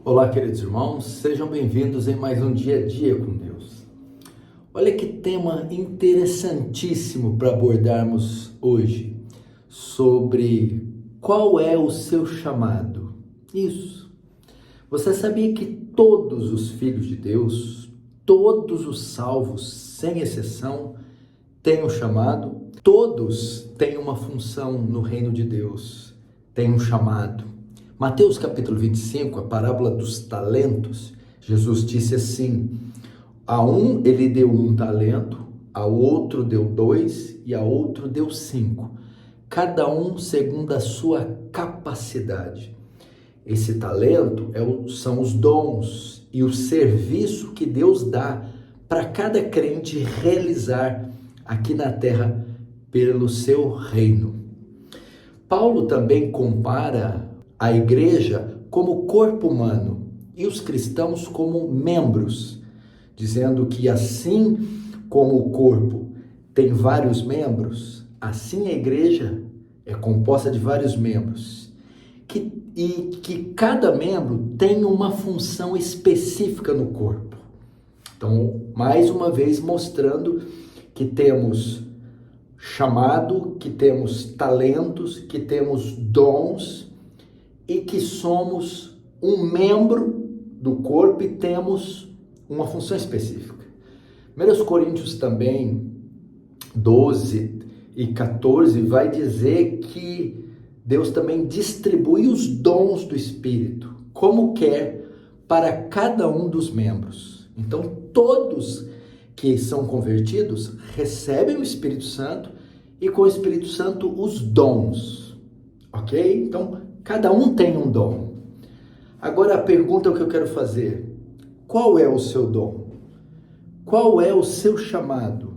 Olá, queridos irmãos, sejam bem-vindos em mais um Dia a Dia com Deus. Olha que tema interessantíssimo para abordarmos hoje, sobre qual é o seu chamado. Isso. Você sabia que todos os filhos de Deus, todos os salvos, sem exceção, têm um chamado? Todos têm uma função no reino de Deus, têm um chamado. Mateus capítulo 25, a parábola dos talentos, Jesus disse assim: a um ele deu 1 talento, a outro deu 2 e a outro deu 5, cada um segundo a sua capacidade. Esse talento são os dons e o serviço que Deus dá para cada crente realizar aqui na terra pelo seu reino. Paulo também compara a igreja como corpo humano e os cristãos como membros, dizendo que assim como o corpo tem vários membros, assim a igreja é composta de vários membros, e que cada membro tem uma função específica no corpo. Então, mais uma vez mostrando que temos chamado, que temos talentos, que temos dons, e que somos um membro do corpo e temos uma função específica. 1 Coríntios também, 12 e 14, vai dizer que Deus também distribui os dons do Espírito, como quer, para cada um dos membros. Então, todos que são convertidos recebem o Espírito Santo e com o Espírito Santo os dons, ok? Então, cada um tem um dom. Agora a pergunta que eu quero fazer: qual é o seu dom? Qual é o seu chamado?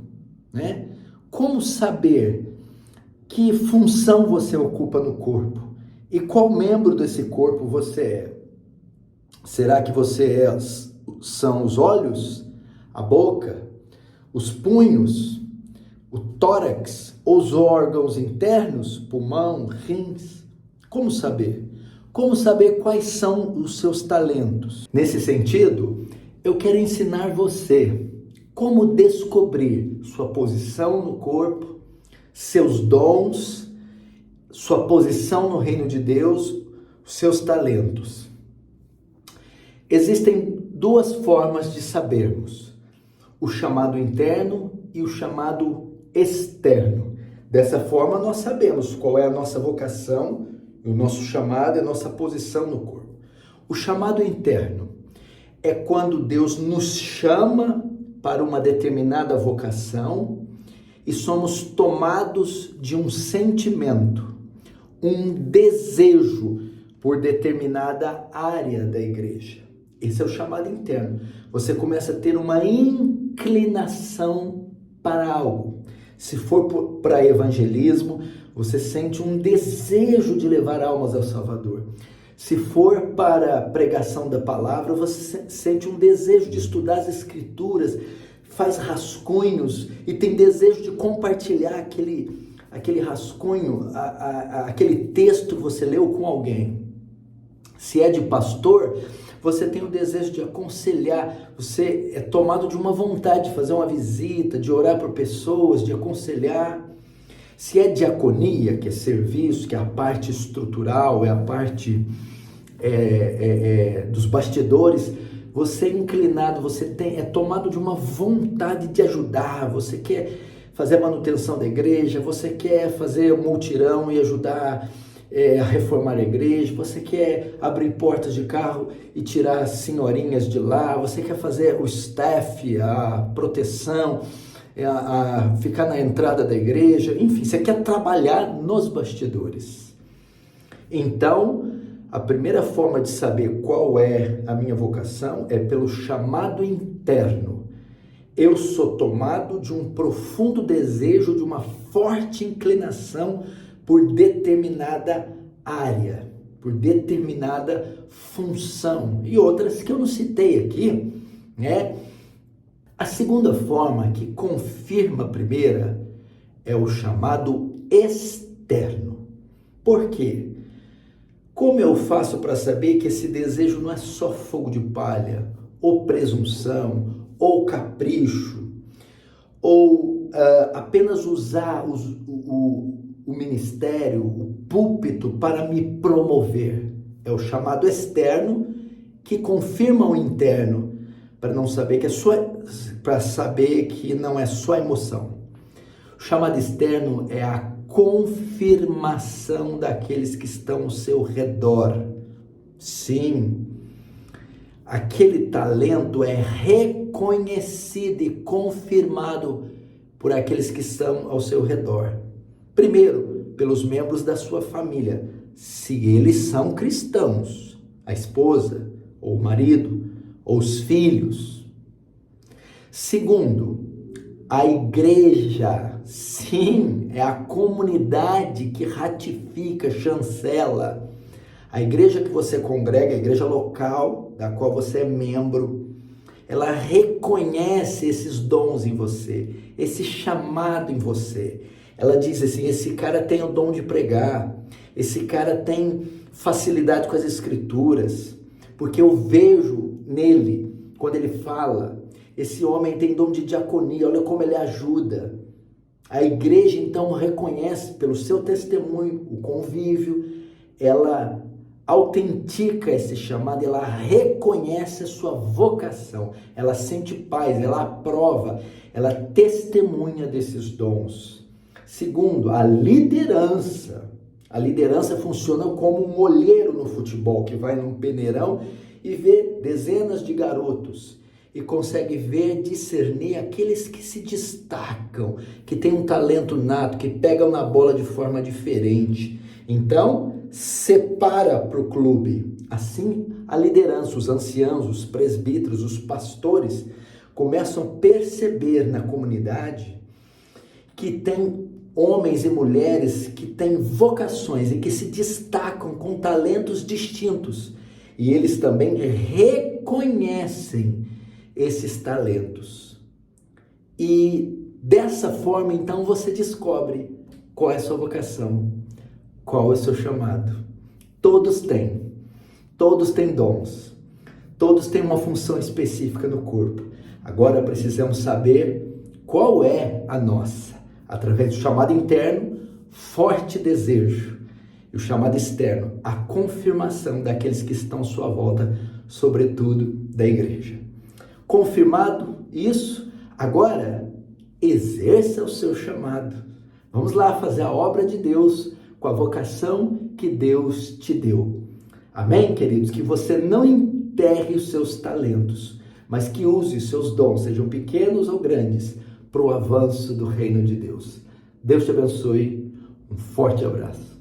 Né? Como saber que função você ocupa no corpo? E qual membro desse corpo você é? Será que você são os olhos, a boca, os punhos, o tórax, os órgãos internos, pulmão, rins? Como saber? Como saber quais são os seus talentos? Nesse sentido, eu quero ensinar você como descobrir sua posição no corpo, seus dons, sua posição no reino de Deus, seus talentos. Existem duas formas de sabermos: o chamado interno e o chamado externo. Dessa forma, nós sabemos qual é a nossa vocação, o nosso chamado e a nossa posição no corpo. O chamado interno é quando Deus nos chama para uma determinada vocação e somos tomados de um sentimento, um desejo por determinada área da igreja. Esse é o chamado interno. Você começa a ter uma inclinação para algo. Se for para evangelismo, você sente um desejo de levar almas ao Salvador. Se for para a pregação da palavra, você sente um desejo de estudar as Escrituras, faz rascunhos e tem desejo de compartilhar aquele rascunho, aquele texto que você leu com alguém. Se é de pastor, você tem o desejo de aconselhar, você é tomado de uma vontade de fazer uma visita, de orar por pessoas, de aconselhar. Se é diaconia, que é serviço, que é a parte estrutural, é a parte dos bastidores, você é inclinado, você é tomado de uma vontade de ajudar, você quer fazer a manutenção da igreja, você quer fazer um multirão e ajudar a reformar a igreja, você quer abrir portas de carro e tirar as senhorinhas de lá, você quer fazer o staff, a proteção, a ficar na entrada da igreja, enfim, você quer trabalhar nos bastidores. Então, a primeira forma de saber qual é a minha vocação é pelo chamado interno. Eu sou tomado de um profundo desejo, de uma forte inclinação por determinada área, por determinada função, e outras que eu não citei aqui, né? A segunda forma, que confirma a primeira, é o chamado externo. Por quê? Como eu faço para saber que esse desejo não é só fogo de palha, ou presunção, ou capricho, ou apenas usar o ministério, o púlpito para me promover? É o chamado externo que confirma o interno, para não saber que para saber que não é só emoção. O chamado externo é a confirmação daqueles que estão ao seu redor. Sim, aquele talento é reconhecido e confirmado por aqueles que estão ao seu redor. Primeiro, pelos membros da sua família, se eles são cristãos, a esposa, ou o marido, ou os filhos. Segundo, a igreja, sim, é a comunidade que ratifica, chancela. A igreja que você congrega, a igreja local, da qual você é membro, ela reconhece esses dons em você, esse chamado em você. Ela diz assim, esse cara tem o dom de pregar, esse cara tem facilidade com as escrituras, porque eu vejo nele, quando ele fala, esse homem tem dom de diaconia, olha como ele ajuda. A igreja então reconhece pelo seu testemunho, o convívio, ela autentica esse chamado, ela reconhece a sua vocação, ela sente paz, ela aprova, ela testemunha desses dons. Segundo, a liderança. A liderança funciona como um olheiro no futebol, que vai num peneirão e vê dezenas de garotos e consegue ver, discernir aqueles que se destacam, que têm um talento nato, que pegam na bola de forma diferente. Então, separa para o clube. Assim, a liderança, os anciãos, os presbíteros, os pastores começam a perceber na comunidade que tem homens e mulheres que têm vocações e que se destacam com talentos distintos. E eles também reconhecem esses talentos. E dessa forma, então, você descobre qual é a sua vocação, qual é o seu chamado. Todos têm dons, todos têm uma função específica no corpo. Agora precisamos saber qual é a nossa, através do chamado interno, forte desejo, e o chamado externo, a confirmação daqueles que estão à sua volta, sobretudo da igreja. Confirmado isso, agora exerça o seu chamado. Vamos lá fazer a obra de Deus com a vocação que Deus te deu. Amém, queridos? Que você não enterre os seus talentos, mas que use os seus dons, sejam pequenos ou grandes, para o avanço do reino de Deus. Deus te abençoe. Um forte abraço.